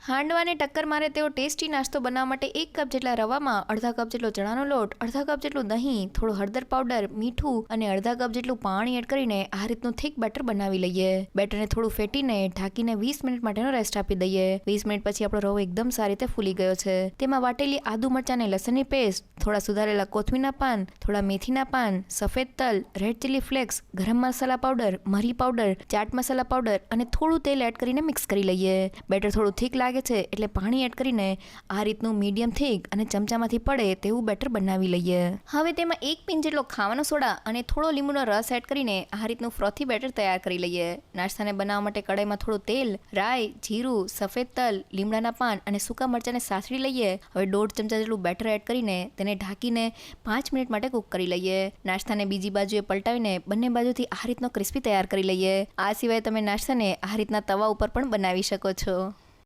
હાંડવાને ટક્કર મારે તેવો ટેસ્ટી નાસ્તો બનાવવા માટે 1 કપ જેટલા રવામાં અડધા કપ જેટલો ચણાનો લોટ, અડધા કપ જેટલું દહીં, થોડું હળદર પાવડર, મીઠું અને અડધા કપ જેટલું પાણી એડ કરીને આ રીતનું થીક બેટર બનાવી લઈએ. બેટરને થોડું ફેટીને ઢાંકીને 20 મિનિટ માટેનો રેસ્ટ આપી દઈએ. 20 મિનિટ પછી આપણો રવો એકદમ સારી રીતે ફૂલી ગયો છે. તેમાં વાટેલી આદુ મરચાં અને લસણની પેસ્ટ, થોડા સુધારેલા કોથમીરના પાન, થોડા મેથીના પાન, સફેદ તલ, રેડ ચીલી ફ્લેક્સ, ગરમ મસાલા પાવડર, મરી પાવડર, ચાટ મસાલા પાવડર અને થોડું તેલ એડ કરીને મિક્સ કરી લઈએ. બેટર થોડું થીક લાગે છે એટલે પાણી એડ કરીને આ રીતનું મીડિયમ થીક અને ચમચામાંથી પડે તેવું બેટર બનાવી લઈએ. હવે તેમાં 1 પિંચ જેટલો ખાવાનો સોડા અને થોડો લીંબુનો રસ એડ કરીને આ રીતનું ફ્રોથી બેટર તૈયાર કરી લઈએ. નાસ્તાને બનાવવા માટે કડાઈમાં થોડું તેલ, રાઈ, જીરું, સફેદ તલ, લીમડાના પાન અને સૂકા મરચાંને સાસરી લઈએ. હવે 1.5 ચમચા જેટલું બેટર એડ કરીને તેને ઢાંકીને 5 મિનિટ માટે કૂક કરી લઈએ. નાસ્તાને બીજી બાજુએ પલટાવીને બંને બાજુથી આ રીતનો ક્રિસ્પી તૈયાર કરી લઈએ. આ સિવાય તમે નાસ્તાને આ રીતના તવા ઉપર પણ બનાવી શકો છો.